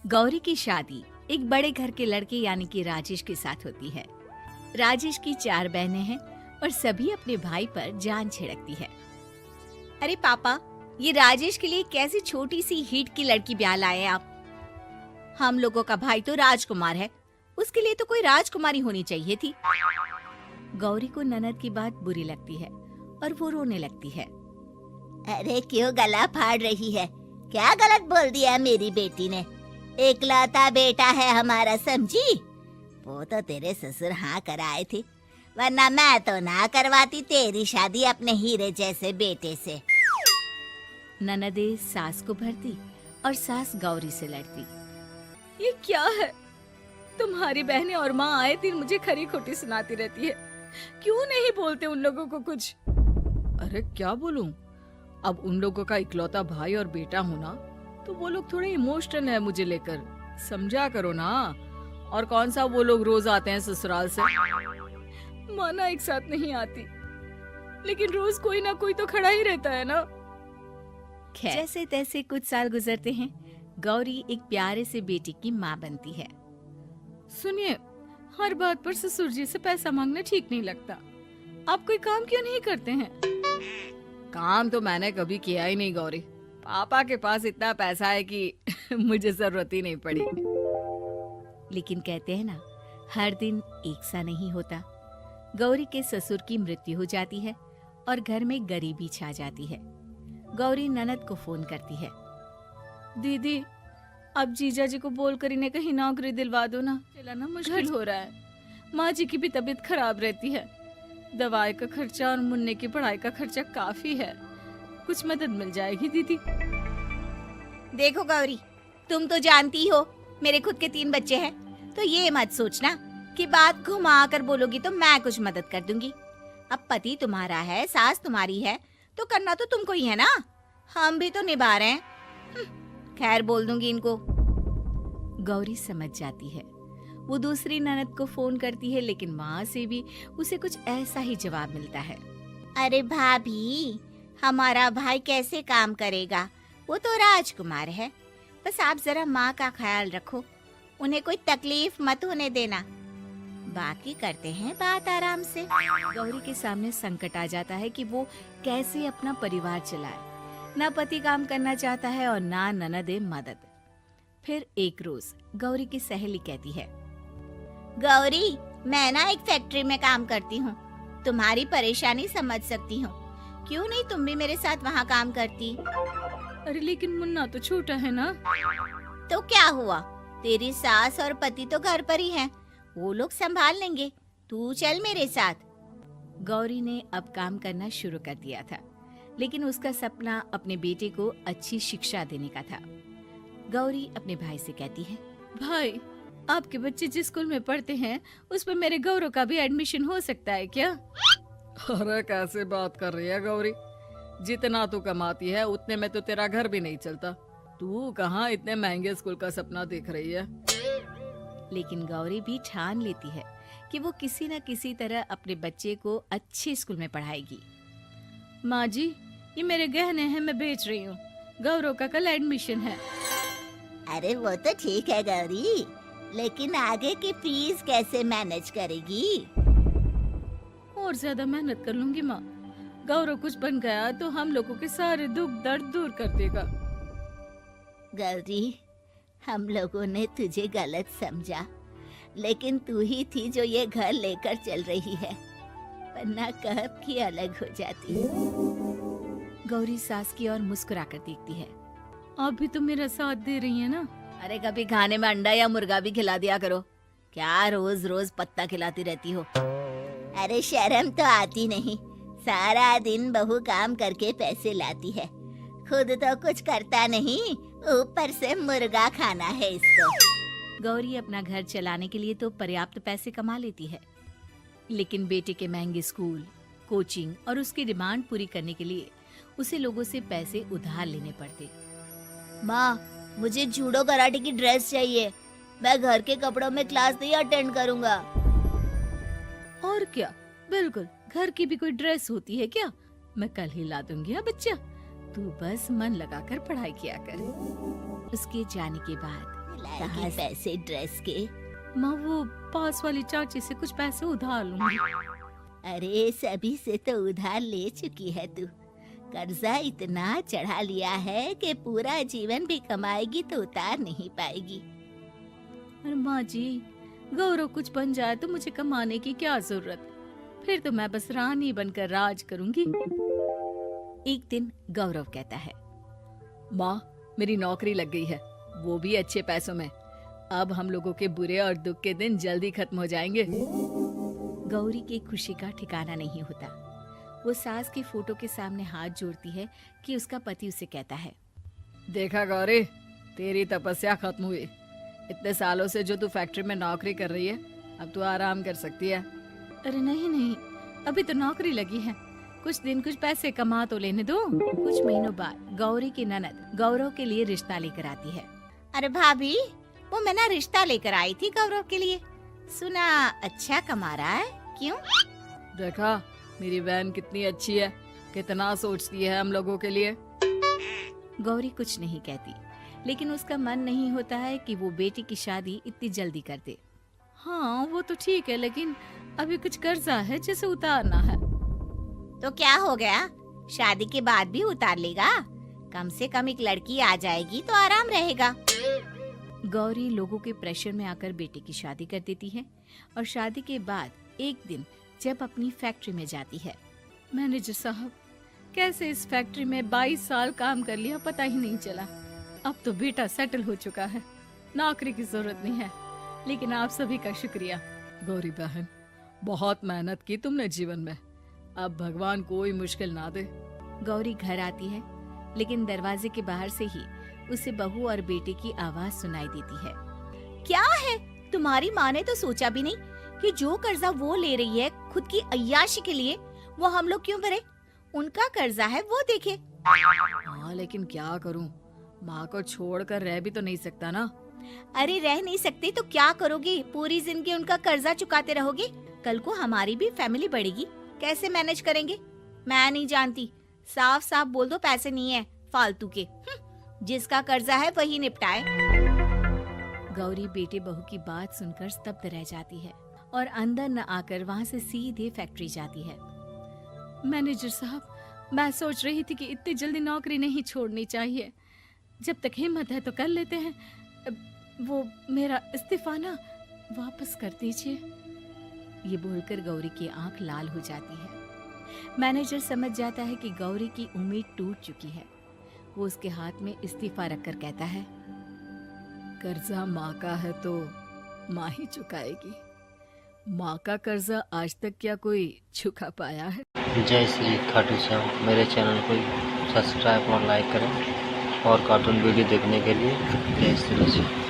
गौरी की शादी एक बड़े घर के लड़के यानी कि राजेश के साथ होती है। राजेश की 4 बहनें हैं और सभी अपने भाई पर जान छिड़कती है। अरे पापा, ये राजेश के लिए कैसी छोटी सी हिट की लड़की ब्याह लाए आप? हम लोगों का भाई तो राजकुमार है, उसके लिए तो कोई राजकुमारी होनी चाहिए थी। गौरी को ननद की बात बुरी लगती है और वो रोने लगती है। अरे क्यों गला फाड़ रही है? क्या गलत बोल दिया मेरी बेटी ने? एकलौता बेटा है हमारा, समझी? वो तो तेरे ससुर हाँ कराए थे, वरना मैं तो ना करवाती तेरी शादी अपने हीरे जैसे बेटे से। ननदे सास को भरती और सास गौरी से लड़ती। ये क्या है? तुम्हारी बहनें और माँ आए दिन मुझे खरी खोटी सुनाती रहती है। क्यों नहीं बोलते उन लोगों को कुछ? अरे क्या बोलूं? अब उन लोगों का इकलौता भाई और बेटा होना, तो वो लोग थोड़े इमोशनल है मुझे लेकर, समझा करो ना। और कौन सा वो लोग रोज आते हैं ससुराल से? माना एक साथ नहीं आती, लेकिन रोज कोई ना कोई तो खड़ा ही रहता है ना। जैसे तैसे कुछ साल गुजरते हैं। गौरी एक प्यारे से बेटे की माँ बनती है। सुनिए, हर बात पर ससुर जी से पैसा मांगना ठीक नहीं लगता। आप कोई काम क्यों नहीं करते हैं? काम तो मैंने कभी किया ही नहीं गौरी। पापा के पास इतना पैसा है कि मुझे जरूरत ही नहीं पड़ी। लेकिन कहते हैं ना, हर दिन एक सा नहीं होता। गौरी के ससुर की मृत्यु हो जाती है और घर में गरीबी छा जाती है। गौरी ननद को फोन करती है। दीदी, अब जीजा जी को बोलकर इन्हें कहीं नौकरी दिलवा दो ना, चलाना मुश्किल हो रहा है। माँ जी की भी तबीयत खराब रहती है, दवाई का खर्चा और मुन्ने की पढ़ाई का खर्चा काफी है। कुछ मदद मिल जाएगी दीदी। देखो गौरी, तुम तो जानती हो मेरे खुद के 3 बच्चे हैं, तो ये मत सोचना कि बात घुमा कर बोलोगी तो मैं कुछ मदद कर दूंगी। अब पति तुम्हारा है, सास तुम्हारी है, तो करना तो तुमको ही है ना। हम भी तो निभा रहे हैं। खैर, बोल दूंगी इनको। गौरी समझ जाती है। वो दूसरी ननद को फोन करती है, लेकिन वहाँ से भी उसे कुछ ऐसा ही जवाब मिलता है। अरे भाभी, हमारा भाई कैसे काम करेगा? वो तो राजकुमार है। बस आप जरा माँ का ख्याल रखो, उन्हें कोई तकलीफ मत होने देना। बाकी करते हैं बात आराम से। गौरी के सामने संकट आ जाता है कि वो कैसे अपना परिवार चलाए। ना पति काम करना चाहता है और ना ननदे मदद। फिर एक रोज गौरी की सहेली कहती है, गौरी, मैं ना एक फैक्ट्री में काम करती हूँ, तुम्हारी परेशानी समझ सकती हूँ। क्यों नहीं तुम भी मेरे साथ वहाँ काम करती? अरे लेकिन मुन्ना तो छोटा है ना। तो क्या हुआ, तेरी सास और पति तो घर पर ही हैं, वो लोग संभाल लेंगे। तू चल मेरे साथ। गौरी ने अब काम करना शुरू कर दिया था, लेकिन उसका सपना अपने बेटे को अच्छी शिक्षा देने का था। गौरी अपने भाई से कहती है, भाई, आपके बच्चे जिस स्कूल में पढ़ते हैं उस पर मेरे गौरव का भी एडमिशन हो सकता है क्या? अरे कैसे बात कर रही है गौरी? जितना तू कमाती है उतने में तो तेरा घर भी नहीं चलता। तू कहाँ इतने महंगे स्कूल का सपना देख रही है? लेकिन गौरी भी ठान लेती है कि वो किसी न किसी तरह अपने बच्चे को अच्छे स्कूल में पढ़ाएगी। माँ जी, ये मेरे गहने हैं, मैं बेच रही हूँ। गौरव का कल एडमिशन है। अरे वो तो ठीक है गौरी, लेकिन आगे की फीस कैसे मैनेज करेगी? और ज्यादा मेहनत कर लूंगी माँ। गौरव कुछ बन गया तो हम लोगों के सारे दुख दर्द दूर कर देगा। गौरी, हम लोगों ने तुझे गलत समझा, लेकिन तू ही थी जो ये घर लेकर चल रही है, वरना कब की अलग हो जाती। गौरी सास की ओर मुस्कुराकर देखती है। आप भी तो मेरा साथ दे रही हैं ना। अरे कभी खाने में अंडा या मुर्गा भी खिला दिया करो, क्या रोज रोज पत्ता खिलाती रहती हो? अरे शर्म तो आती नहीं, सारा दिन बहू काम करके पैसे लाती है, खुद तो कुछ करता नहीं, ऊपर से मुर्गा खाना है इसको। गौरी अपना घर चलाने के लिए तो पर्याप्त पैसे कमा लेती है, लेकिन बेटे के महंगे स्कूल, कोचिंग और उसकी डिमांड पूरी करने के लिए उसे लोगों से पैसे उधार लेने पड़ते। माँ, मुझे जूडो कराटे की ड्रेस चाहिए, मैं घर के कपड़ों में क्लास नहीं अटेंड करूँगा। और क्या, बिल्कुल, घर की भी कोई ड्रेस होती है क्या? मैं कल ही ला दूंगी। हाँ बच्चा, तू बस मन लगाकर पढ़ाई किया कर। उसके जाने के बाद कहाँ पैसे ड्रेस के? माँ वो पास वाली चाची से कुछ पैसे उधार लूंगी। अरे सभी से तो उधार ले चुकी है तू। कर्जा इतना चढ़ा लिया है कि पूरा जीवन भी कमाएगी तो उतार नहीं पाएगी। अरे माँ जी, गौरव कुछ बन जाए तो मुझे कमाने की क्या जरूरत, फिर तो मैं बस रानी बनकर राज करूंगी। एक दिन गौरव कहता है, माँ मेरी नौकरी लग गई है, वो भी अच्छे पैसों में। अब हम लोगों के बुरे और दुख के दिन जल्दी खत्म हो जाएंगे। गौरी की खुशी का ठिकाना नहीं होता। वो सास की फोटो के सामने हाथ जोड़ती है कि उसका पति उसे कहता है, देखा गौरी, तेरी तपस्या खत्म हुई। इतने सालों से जो तू फैक्ट्री में नौकरी कर रही है, अब तू आराम कर सकती है। अरे नहीं नहीं, अभी तो नौकरी लगी है, कुछ दिन कुछ पैसे कमा तो लेने दो। कुछ महीनों बाद गौरी की ननद गौरव के लिए रिश्ता लेकर आती है। अरे भाभी, वो मैं ना रिश्ता लेकर आई थी गौरव के लिए, सुना अच्छा कमा रहा है, क्यों? देखा मेरी बहन कितनी अच्छी है, कितना सोचती है हम लोगों के लिए। गौरी कुछ नहीं कहती, लेकिन उसका मन नहीं होता है कि वो बेटी की शादी इतनी जल्दी कर दे। हाँ वो तो ठीक है, लेकिन अभी कुछ कर्जा है जिसे उतारना है। तो क्या हो गया, शादी के बाद भी उतार लेगा। कम से कम एक लड़की आ जाएगी तो आराम रहेगा। गौरी लोगों के प्रेशर में आकर बेटे की शादी कर देती है और शादी के बाद एक दिन जब अपनी फैक्ट्री में जाती है, मैनेजर साहब, कैसे इस फैक्ट्री में 22 साल काम कर लिया पता ही नहीं चला। अब तो बेटा सेटल हो चुका है, नौकरी की जरूरत नहीं है। लेकिन आप सभी का शुक्रिया। गौरी बहन, बहुत मेहनत की तुमने जीवन में, अब भगवान कोई मुश्किल ना दे। गौरी घर आती है, लेकिन दरवाजे के बाहर से ही उसे बहू और बेटे की आवाज सुनाई देती है। क्या है, तुम्हारी माँ ने तो सोचा भी नहीं कि जो कर्जा वो ले रही है खुद की अय्याशी के लिए, वो हम लोग क्यों भरे? उनका कर्जा है वो देखे। हाँ लेकिन क्या करूं, माँ को छोड़कर रह भी तो नहीं सकता ना। अरे रह नहीं सकते तो क्या करोगे? पूरी जिंदगी उनका कर्जा चुकाते रहोगे? कल को हमारी भी फैमिली बढ़ेगी, कैसे मैनेज करेंगे? मैं नहीं जानती, साफ साफ बोल दो पैसे नहीं है फालतू के। जिसका कर्जा है वही निपटाए। गौरी बेटे बहू की बात सुनकर स्तब्ध रह जाती है और अंदर न आकर वहाँ से सीधे फैक्ट्री जाती है। मैनेजर साहब, मैं सोच रही थी कि इतनी जल्दी नौकरी नहीं छोड़नी चाहिए, जब तक हिम्मत है तो कर लेते हैं। वो मेरा इस्तीफा ना वापस कर दीजिए। ये बोलकर गौरी की आंख लाल हो जाती है। मैनेजर समझ जाता है कि गौरी की उम्मीद टूट चुकी है। वो उसके हाथ में इस्तीफा रखकर कहता है, कर्जा माँ का है तो माँ ही चुकाएगी। माँ का कर्जा आज तक क्या कोई चुका पाया है? जय श्री खाटू श्याम। मेरे चैनल को सब्सक्राइब और लाइक करें और कार्टून वीडियो देखने के लिए जय श्री।